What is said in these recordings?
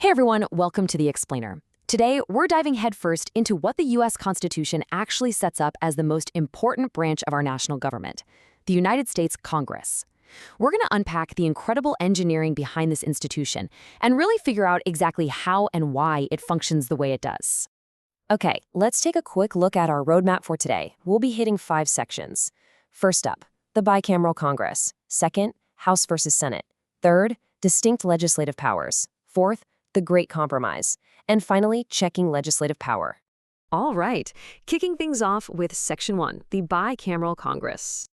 Hey everyone, welcome to The Explainer. Today, we're diving headfirst into what the U.S. Constitution actually sets up as the most important branch of our national government, the United States Congress. We're going to unpack the incredible engineering behind this institution and really figure out exactly how and why it functions the way it does. Okay, let's take a quick look at our roadmap for today. We'll be hitting 5 sections. First up, the bicameral Congress. Second, House versus Senate. Third, distinct legislative powers. Fourth, the Great Compromise. And finally, checking legislative power. All right, kicking things off with Section 1, the bicameral Congress.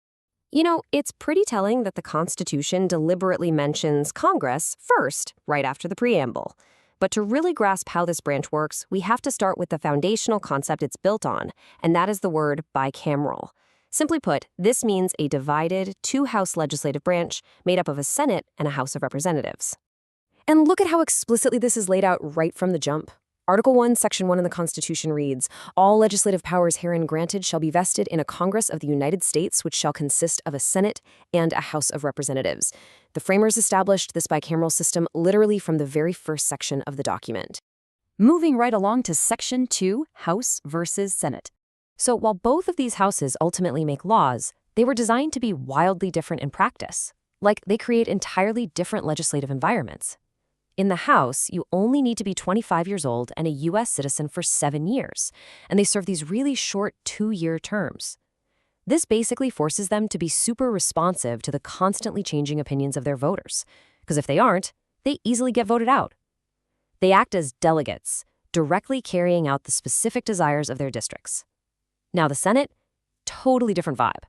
You know, it's pretty telling that the Constitution deliberately mentions Congress first, right after the preamble. But to really grasp how this branch works, we have to start with the foundational concept it's built on, and that is the word bicameral. Simply put, this means a divided, two-house legislative branch made up of a Senate and a House of Representatives. And look at how explicitly this is laid out right from the jump. Article 1, Section 1 in the Constitution reads, "All legislative powers herein granted shall be vested in a Congress of the United States, which shall consist of a Senate and a House of Representatives." The framers established this bicameral system literally from the very first section of the document. Moving right along to Section 2, House versus Senate. So while both of these houses ultimately make laws, they were designed to be wildly different in practice. Like, they create entirely different legislative environments. In the House, you only need to be 25 years old and a U.S. citizen for 7 years, and they serve these really short 2-year terms. This basically forces them to be super responsive to the constantly changing opinions of their voters, because if they aren't, they easily get voted out. They act as delegates, directly carrying out the specific desires of their districts. Now the Senate, totally different vibe.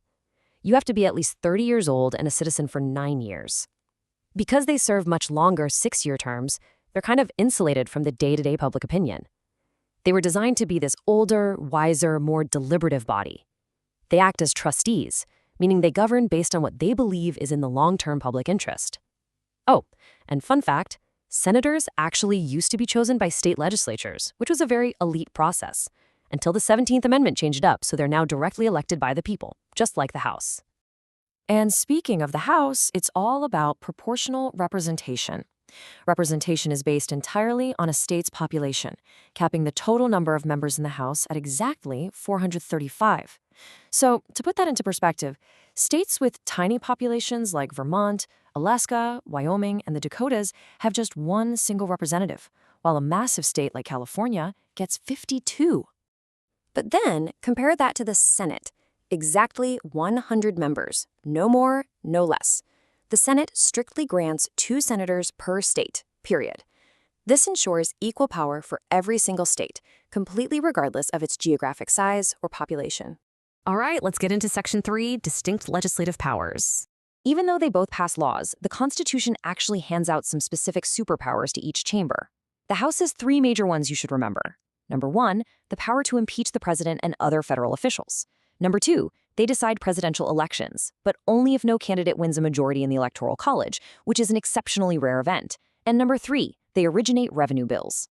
You have to be at least 30 years old and a citizen for 9 years. Because they serve much longer 6-year terms, they're kind of insulated from the day-to-day public opinion. They were designed to be this older, wiser, more deliberative body. They act as trustees, meaning they govern based on what they believe is in the long-term public interest. Oh, and fun fact, senators actually used to be chosen by state legislatures, which was a very elite process, until the 17th Amendment changed it up, so they're now directly elected by the people, just like the House. And speaking of the House, it's all about proportional representation. Representation is based entirely on a state's population, capping the total number of members in the House at exactly 435. So, to put that into perspective, states with tiny populations like Vermont, Alaska, Wyoming, and the Dakotas have just one single representative, while a massive state like California gets 52. But then, compare that to the Senate. Exactly 100 members, no more, no less. The Senate strictly grants 2 senators per state, period. This ensures equal power for every single state, completely regardless of its geographic size or population. All right, let's get into Section 3, distinct legislative powers. Even though they both pass laws, the Constitution actually hands out some specific superpowers to each chamber. The House has 3 major ones you should remember. Number 1, the power to impeach the president and other federal officials. Number 2, they decide presidential elections, but only if no candidate wins a majority in the Electoral College, which is an exceptionally rare event. And number 3, they originate revenue bills.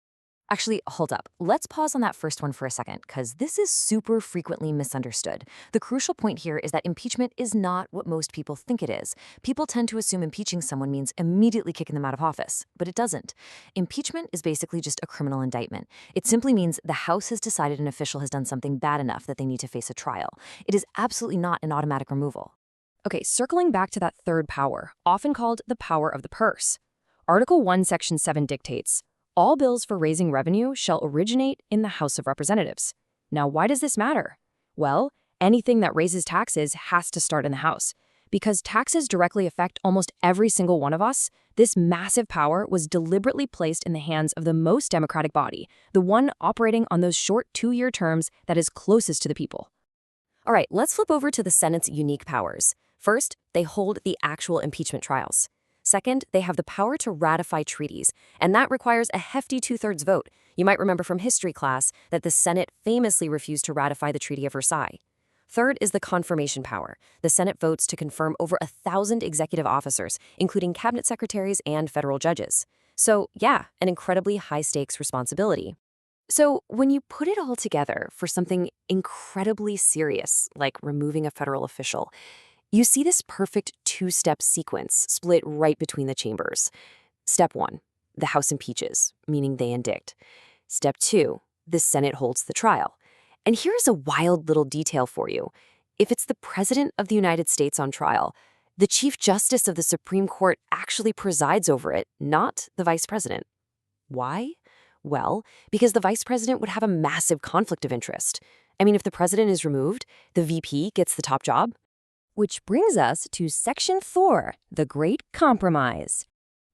Actually, hold up. Let's pause on that first one for a second, because this is super frequently misunderstood. The crucial point here is that impeachment is not what most people think it is. People tend to assume impeaching someone means immediately kicking them out of office, but it doesn't. Impeachment is basically just a criminal indictment. It simply means the House has decided an official has done something bad enough that they need to face a trial. It is absolutely not an automatic removal. Okay, circling back to that third power, often called the power of the purse. Article 1, Section 7 dictates, "All bills for raising revenue shall originate in the House of Representatives." Now, why does this matter? Well, anything that raises taxes has to start in the House. Because taxes directly affect almost every single one of us, this massive power was deliberately placed in the hands of the most democratic body, the one operating on those short 2-year terms that is closest to the people. All right, let's flip over to the Senate's unique powers. First, they hold the actual impeachment trials. Second, they have the power to ratify treaties, and that requires a hefty 2/3 vote. You might remember from history class that the Senate famously refused to ratify the Treaty of Versailles. Third is the confirmation power. The Senate votes to confirm over 1,000 executive officers, including cabinet secretaries and federal judges. So, yeah, an incredibly high-stakes responsibility. So, when you put it all together for something incredibly serious, like removing a federal official, you see this perfect 2-step sequence split right between the chambers. Step 1. the House impeaches, meaning they indict. Step 2, the Senate holds the trial. And here's a wild little detail for you. If it's the President of the United States on trial, the Chief Justice of the Supreme Court actually presides over it, not the Vice President. Why? Well, because the Vice President would have a massive conflict of interest. I mean, if the President is removed, the VP gets the top job. Which brings us to Section 4, the Great Compromise.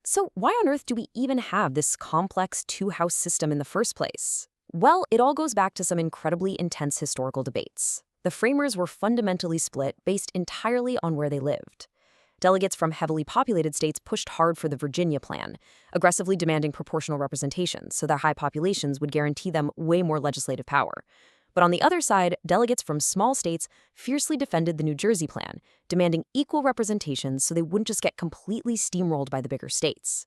So why on earth do we even have this complex two-house system in the first place? Well, it all goes back to some incredibly intense historical debates. The framers were fundamentally split based entirely on where they lived. Delegates from heavily populated states pushed hard for the Virginia Plan, aggressively demanding proportional representation so their high populations would guarantee them way more legislative power. But on the other side, delegates from small states fiercely defended the New Jersey Plan, demanding equal representation so they wouldn't just get completely steamrolled by the bigger states.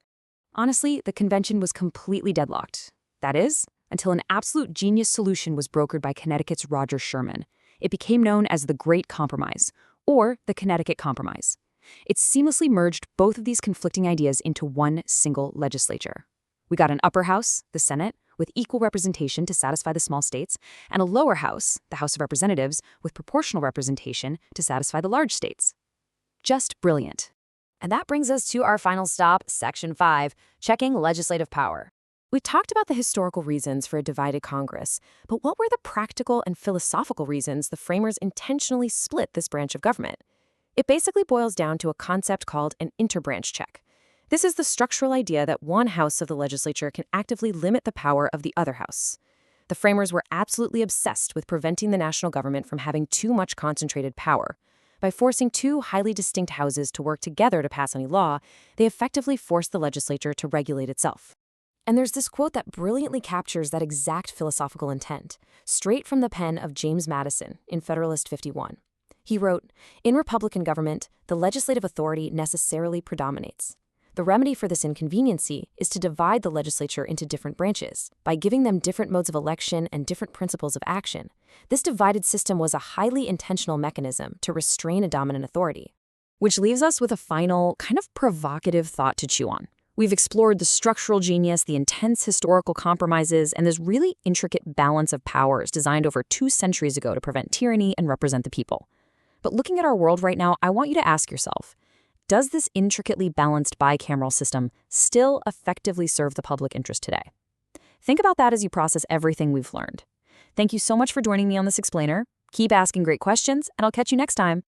Honestly, the convention was completely deadlocked. That is, until an absolute genius solution was brokered by Connecticut's Roger Sherman. It became known as the Great Compromise, or the Connecticut Compromise. It seamlessly merged both of these conflicting ideas into one single legislature. We got an upper house, the Senate, with equal representation to satisfy the small states, and a lower house, the House of Representatives, with proportional representation to satisfy the large states. Just brilliant. And that brings us to our final stop, Section 5, checking legislative power. We talked about the historical reasons for a divided Congress, but what were the practical and philosophical reasons the framers intentionally split this branch of government? It basically boils down to a concept called an interbranch check. This is the structural idea that one house of the legislature can actively limit the power of the other house. The framers were absolutely obsessed with preventing the national government from having too much concentrated power. By forcing two highly distinct houses to work together to pass any law, they effectively forced the legislature to regulate itself. And there's this quote that brilliantly captures that exact philosophical intent, straight from the pen of James Madison in Federalist 51. He wrote, "In Republican government, the legislative authority necessarily predominates. The remedy for this inconveniency is to divide the legislature into different branches, by giving them different modes of election and different principles of action. This divided system was a highly intentional mechanism to restrain a dominant authority." Which leaves us with a final, kind of provocative thought to chew on. We've explored the structural genius, the intense historical compromises, and this really intricate balance of powers designed over 2 centuries ago to prevent tyranny and represent the people. But looking at our world right now, I want you to ask yourself, does this intricately balanced bicameral system still effectively serve the public interest today? Think about that as you process everything we've learned. Thank you so much for joining me on this explainer. Keep asking great questions, and I'll catch you next time.